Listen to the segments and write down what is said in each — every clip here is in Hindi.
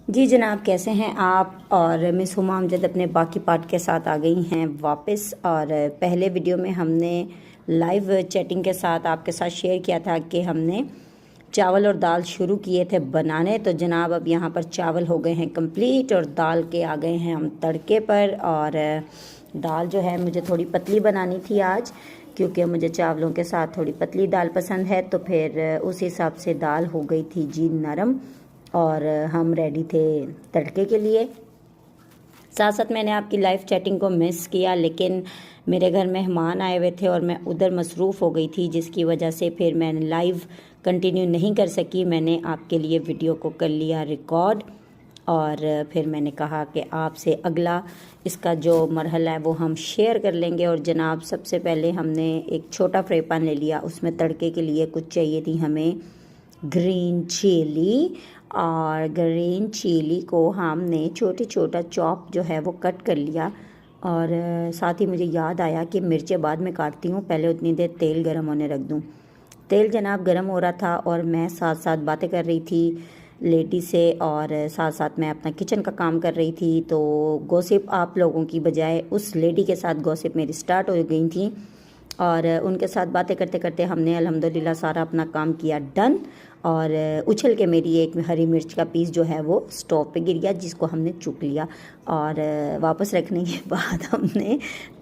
जी जनाब, कैसे हैं आप। और मिस हुमा अमजद अपने बाकी पार्ट के साथ आ गई हैं वापस। और पहले वीडियो में हमने लाइव चैटिंग के साथ आपके साथ शेयर किया था कि हमने चावल और दाल शुरू किए थे बनाने। तो जनाब अब यहाँ पर चावल हो गए हैं कंप्लीट और दाल के आ गए हैं हम तड़के पर। और दाल जो है मुझे थोड़ी पतली बनानी थी आज, क्योंकि मुझे चावलों के साथ थोड़ी पतली दाल पसंद है। तो फिर उस हिसाब से दाल हो गई थी जी नरम और हम रेडी थे तड़के के लिए। साथ साथ मैंने आपकी लाइव चैटिंग को मिस किया, लेकिन मेरे घर मेहमान आए हुए थे और मैं उधर मसरूफ़ हो गई थी, जिसकी वजह से फिर मैं लाइव कंटिन्यू नहीं कर सकी। मैंने आपके लिए वीडियो को कर लिया रिकॉर्ड और फिर मैंने कहा कि आपसे अगला इसका जो मरहला है वो हम शेयर कर लेंगे। और जनाब सबसे पहले हमने एक छोटा फ्राई पैन ले लिया, उसमें तड़के के लिए कुछ चाहिए थी हमें ग्रीन चिली। और ग्रीन चिली को हमने छोटे छोटा चॉप जो है वो कट कर लिया। और साथ ही मुझे याद आया कि मिर्चें बाद में काटती हूँ, पहले उतनी देर तेल गर्म होने रख दूँ। तेल जनाब गर्म हो रहा था और मैं साथ साथ बातें कर रही थी लेडी से और साथ साथ मैं अपना किचन का काम कर रही थी। तो गॉसिप आप लोगों की बजाय उस लेडी के साथ गॉसिप मेरी स्टार्ट हो गई थी और उनके साथ बातें करते करते हमने अल्हम्दुलिल्लाह सारा अपना काम किया डन। और उछल के मेरी एक हरी मिर्च का पीस जो है वो स्टोव पे गिर गया, जिसको हमने चुक लिया। और वापस रखने के बाद हमने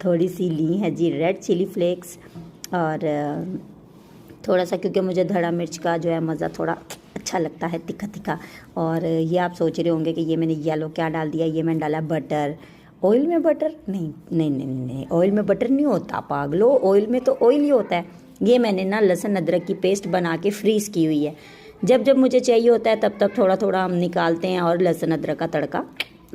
थोड़ी सी ली है जी रेड चिली फ्लेक्स और थोड़ा सा, क्योंकि मुझे धड़ा मिर्च का जो है मज़ा थोड़ा अच्छा लगता है, तीखा तीखा। और ये आप सोच रहे होंगे कि ये मैंने येलो क्या डाल दिया, ये मैंने डाला बटर। ऑयल में बटर नहीं नहीं नहीं नहीं, ऑयल में बटर नहीं होता पागलो, ऑयल में तो ऑयल ही होता है। ये मैंने ना लहसुन अदरक की पेस्ट बना के फ्रीज़ की हुई है। जब जब मुझे चाहिए होता है तब तब थोड़ा थोड़ा हम निकालते हैं और लहसुन अदरक का तड़का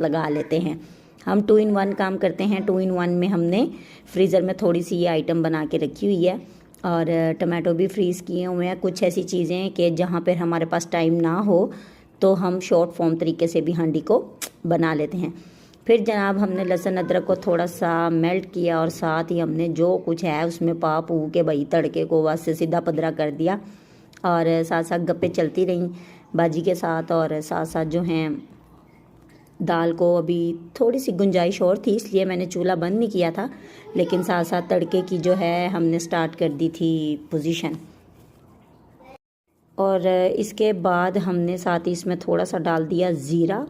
लगा लेते हैं। हम 2 in 1 काम करते हैं। 2 in 1 में हमने फ्रीज़र में थोड़ी सी ये आइटम बना के रखी हुई है और टमाटो भी फ्रीज़ किए हुए हैं। कुछ ऐसी चीज़ें कि जहाँ पर हमारे पास टाइम ना हो तो हम शॉर्ट फॉर्म तरीके से भी हांडी को बना लेते हैं। फिर जनाब हमने लहसुन अदरक को थोड़ा सा मेल्ट किया और साथ ही हमने जो कुछ है उसमें पा पू के भाई तड़के को बस सीधा पदरा कर दिया। और साथ साथ गप्पे चलती रहीं बाजी के साथ। और साथ साथ जो हैं दाल को अभी थोड़ी सी गुंजाइश और थी, इसलिए मैंने चूल्हा बंद नहीं किया था, लेकिन साथ साथ तड़के की जो है हमने स्टार्ट कर दी थी पोजीशन। और इसके बाद हमने साथ ही इसमें थोड़ा सा डाल दिया ज़ीरा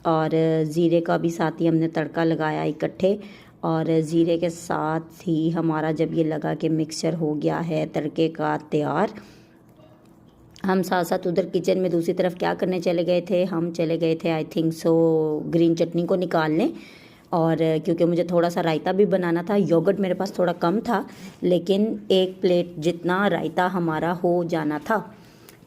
और ज़ीरे का भी साथ ही हमने तड़का लगाया इकट्ठे। और ज़ीरे के साथ ही हमारा जब ये लगा कि मिक्सचर हो गया है तड़के का तैयार, हम साथ साथ उधर किचन में दूसरी तरफ क्या करने चले गए थे, हम चले गए थे आई थिंक सो ग्रीन चटनी को निकालने। और क्योंकि मुझे थोड़ा सा रायता भी बनाना था, योगर्ट मेरे पास थोड़ा कम था, लेकिन 1 प्लेट जितना रायता हमारा हो जाना था।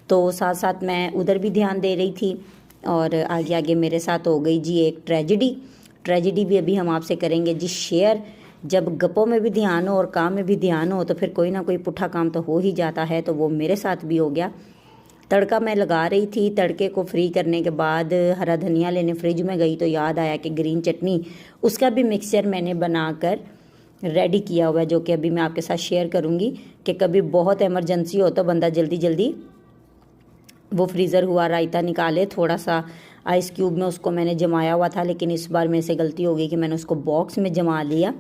तो साथ साथ मैं उधर भी ध्यान दे रही थी। और आगे आगे मेरे साथ हो गई जी एक ट्रेजिडी भी अभी हम आपसे करेंगे जी शेयर। जब गप्पों में भी ध्यान हो और काम में भी ध्यान हो तो फिर कोई ना कोई पुट्ठा काम तो हो ही जाता है, तो वो मेरे साथ भी हो गया। तड़का मैं लगा रही थी, तड़के को फ्री करने के बाद हरा धनिया लेने फ्रिज में गई तो याद आया कि ग्रीन चटनी उसका भी मिक्सचर मैंने बनाकर रेडी किया हुआ है, जो कि अभी मैं आपके साथ शेयर करूँगी कि कभी बहुत इमरजेंसी हो तो बंदा जल्दी जल्दी वो फ्रीज़र हुआ रायता निकाले। थोड़ा सा आइस क्यूब में उसको मैंने जमाया हुआ था, लेकिन इस बार मेरे से गलती हो गई कि मैंने उसको बॉक्स में जमा लिया,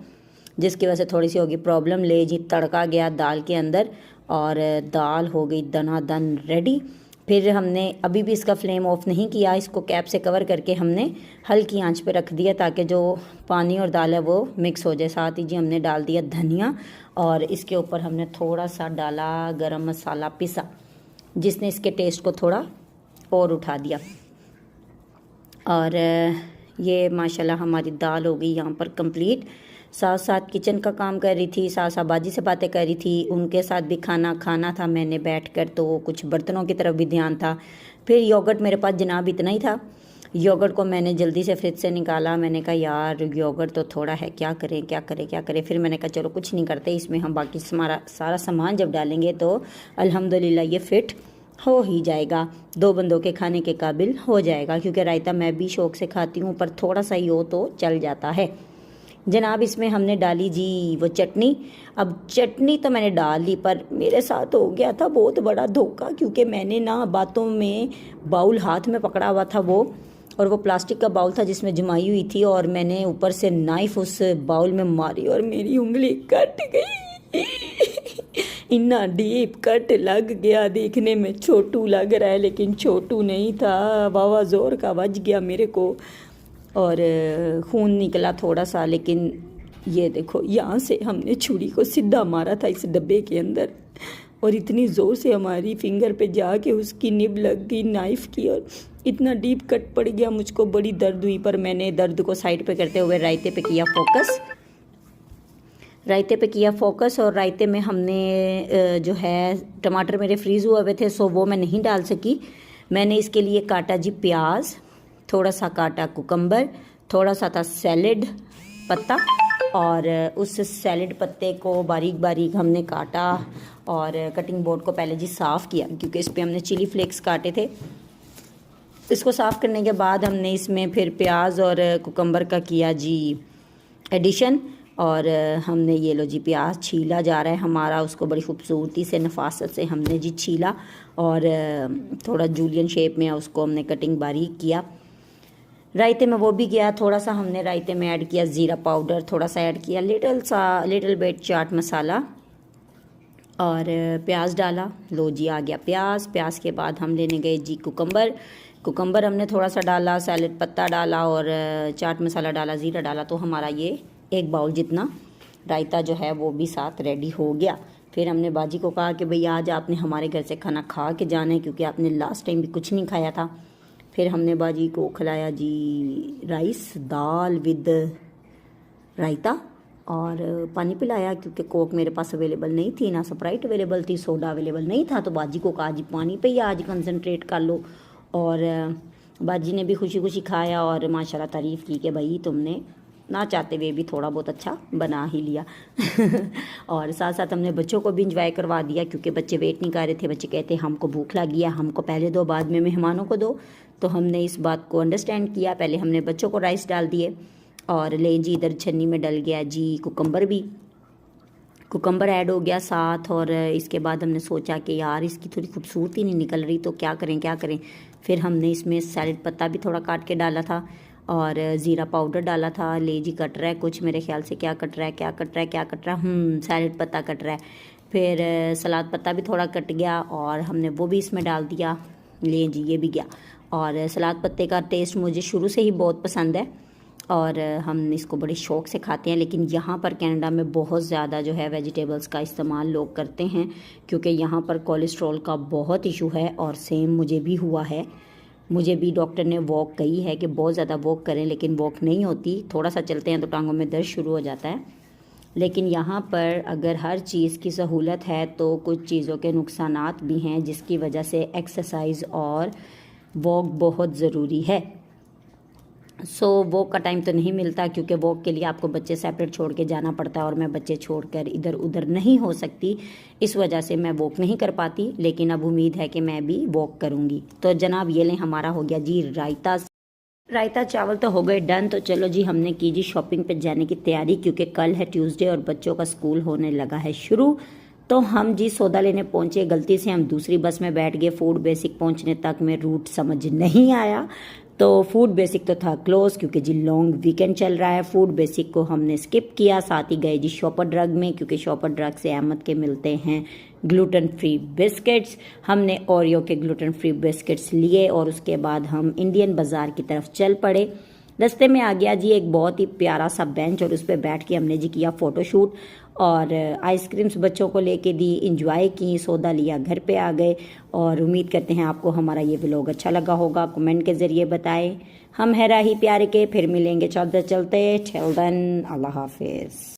जिसकी वजह से थोड़ी सी होगी प्रॉब्लम। ले जी तड़का गया दाल के अंदर और दाल हो गई दनादन रेडी। फिर हमने अभी भी इसका फ्लेम ऑफ नहीं किया, इसको कैप से कवर करके हमने हल्की आंच पे रख दिया ताकि जो पानी और दाल है वो मिक्स हो जाए। साथ ही जी हमने डाल दिया धनिया और इसके ऊपर हमने थोड़ा सा डाला गरम मसाला पिसा, जिसने इसके टेस्ट को थोड़ा और उठा दिया। और ये माशाल्लाह हमारी दाल हो गई यहाँ पर कंप्लीट। साथ साथ किचन का काम कर रही थी, साथ साथ बाजी से बातें कर रही थी, उनके साथ भी खाना था मैंने बैठकर, तो कुछ बर्तनों की तरफ भी ध्यान था। फिर योगर्ट मेरे पास जनाब इतना ही था, योगर्ट को मैंने जल्दी से फ्रिज से निकाला। मैंने कहा यार योगर्ट तो थोड़ा है, क्या करें। फिर मैंने कहा चलो कुछ नहीं करते, इसमें हम बाकी सारा सामान जब डालेंगे तो अल्हम्दुलिल्लाह ये फिट हो ही जाएगा, 2 बंदों के खाने के काबिल हो जाएगा। क्योंकि रायता मैं भी शौक से खाती हूँ, पर थोड़ा सा ही हो तो चल जाता है। जनाब इसमें हमने डाली जी वो चटनी। अब चटनी तो मैंने डाल ली, पर मेरे साथ हो गया था बहुत बड़ा धोखा, क्योंकि मैंने ना बातों में बाउल हाथ में पकड़ा हुआ था वो और वो प्लास्टिक का बाउल था जिसमें जमाई हुई थी, और मैंने ऊपर से नाइफ उस बाउल में मारी और मेरी उंगली कट गई। इतना डीप कट लग गया, देखने में छोटू लग रहा है लेकिन छोटू नहीं था, वावा जोर का बज गया मेरे को और खून निकला थोड़ा सा। लेकिन ये देखो, यहाँ से हमने छुरी को सीधा मारा था इस डब्बे के अंदर, और इतनी ज़ोर से हमारी फिंगर पे जाके उसकी निब लग गई नाइफ़ की, और इतना डीप कट पड़ गया, मुझको बड़ी दर्द हुई। पर मैंने दर्द को साइड पे करते हुए रायते पे किया फोकस, और रायते में हमने जो है टमाटर मेरे फ्रीज़ हुए थे, सो वो मैं नहीं डाल सकी। मैंने इसके लिए काटा जी प्याज, थोड़ा सा काटा कुकम्बर, थोड़ा सा था सैलेड पत्ता, और उस सैलेड पत्ते को बारीक बारीक हमने काटा और कटिंग बोर्ड को पहले जी साफ़ किया क्योंकि इस पर हमने चिली फ्लेक्स काटे थे। इसको साफ़ करने के बाद हमने इसमें फिर प्याज और कुकम्बर का किया जी एडिशन, और हमने ये लो जी प्याज छीला जा रहा है हमारा, उसको बड़ी खूबसूरती से नफासत से हमने जी छीला और थोड़ा जूलियन शेप में उसको हमने कटिंग बारीक किया। रायते में वो भी किया, थोड़ा सा हमने रायते में ऐड किया ज़ीरा पाउडर, थोड़ा सा ऐड किया लिटिल बिट चाट मसाला और प्याज डाला। लो जी आ गया प्याज के बाद हम लेने गए जी कुकम्बर हमने थोड़ा सा डाला, सैलेड पत्ता डाला और चाट मसाला डाला, ज़ीरा डाला, तो हमारा ये एक बाउल जितना रायता जो है वो भी साथ रेडी हो गया। फिर हमने बाजी को कहा कि भैया आज आपने हमारे घर से खाना खा के जाना है क्योंकि आपने लास्ट टाइम भी कुछ नहीं खाया था। फिर हमने बाजी को खिलाया जी राइस दाल विद रायता और पानी पिलाया क्योंकि कोक मेरे पास अवेलेबल नहीं थी, ना स्प्राइट अवेलेबल थी, सोडा अवेलेबल नहीं था। तो बाजी को कहा जी पानी पे ही आज कंसंट्रेट कर लो, और बाजी ने भी खुशी खुशी खाया और माशाल्लाह तारीफ़ की कि भाई तुमने ना चाहते हुए भी थोड़ा बहुत अच्छा बना ही लिया। और साथ साथ हमने बच्चों को भी इंजॉय करवा दिया क्योंकि बच्चे वेट नहीं कर रहे थे। बच्चे कहते हमको भूख लगी है, हमको पहले दो बाद में मेहमानों को दो। तो हमने इस बात को अंडरस्टैंड किया, पहले हमने बच्चों को राइस डाल दिए और ले जी इधर छन्नी में डल गया जी कुकम्बर ऐड हो गया साथ। और इसके बाद हमने सोचा कि यार इसकी थोड़ी खूबसूरती नहीं निकल रही तो क्या करें। फिर हमने इसमें सैलेड पत्ता भी थोड़ा काट के डाला था और ज़ीरा पाउडर डाला था। ले जी कट रहा है कुछ मेरे ख्याल से, क्या कट रहा है सैलेड पत्ता कट रहा है। फिर सलाद पत्ता भी थोड़ा कट गया और हमने वो भी इसमें डाल दिया। ले जी ये भी गया। और सलाद पत्ते का टेस्ट मुझे शुरू से ही बहुत पसंद है और हम इसको बड़े शौक़ से खाते हैं। लेकिन यहाँ पर कनाडा में बहुत ज़्यादा जो है वेजिटेबल्स का इस्तेमाल लोग करते हैं क्योंकि यहाँ पर कोलेस्ट्रॉल का बहुत इशू है और सेम मुझे भी हुआ है। मुझे भी डॉक्टर ने वॉक कही है कि बहुत ज़्यादा वॉक करें, लेकिन वॉक नहीं होती। थोड़ा सा चलते हैं तो टांगों में दर्द शुरू हो जाता है। लेकिन यहाँ पर अगर हर चीज़ की सहूलत है तो कुछ चीज़ों के नुकसानात भी हैं जिसकी वजह से एक्सरसाइज और वॉक बहुत ज़रूरी है। वॉक का टाइम तो नहीं मिलता क्योंकि वॉक के लिए आपको बच्चे सेपरेट छोड़ के जाना पड़ता है और मैं बच्चे छोड़कर इधर उधर नहीं हो सकती, इस वजह से मैं वॉक नहीं कर पाती। लेकिन अब उम्मीद है कि मैं भी वॉक करूँगी। तो जनाब ये लें हमारा हो गया जी रायता चावल तो हो गए डन। तो चलो जी हमने की जी शॉपिंग पे जाने की तैयारी क्योंकि कल है ट्यूसडे और बच्चों का स्कूल होने लगा है शुरू। तो हम जी सौदा लेने पहुंचे, गलती से हम दूसरी बस में बैठ गए। फूड बेसिक पहुंचने तक में रूट समझ नहीं आया तो फूड बेसिक तो था क्लोज क्योंकि जी लॉन्ग वीकेंड चल रहा है। फूड बेसिक को हमने स्किप किया, साथ ही गए जी शॉपर ड्रग में क्योंकि शॉपर ड्रग से अहमद के मिलते हैं ग्लूटेन फ्री बिस्किट्स। हमने ओरियो के ग्लूटेन फ्री बिस्किट्स लिए और उसके बाद हम इंडियन बाज़ार की तरफ चल पड़े। रास्ते में आ गया जी एक बहुत ही प्यारा सा बेंच और उस पर बैठ के हमने जी किया फ़ोटोशूट और आइसक्रीम्स बच्चों को लेके दी, इंजॉय की, सौदा लिया, घर पे आ गए। और उम्मीद करते हैं आपको हमारा ये व्लॉग अच्छा लगा होगा, कमेंट के ज़रिए बताएं। हम है राही प्यारे के, फिर मिलेंगे चलते चलते। टिल देन अल्लाह हाफिज़।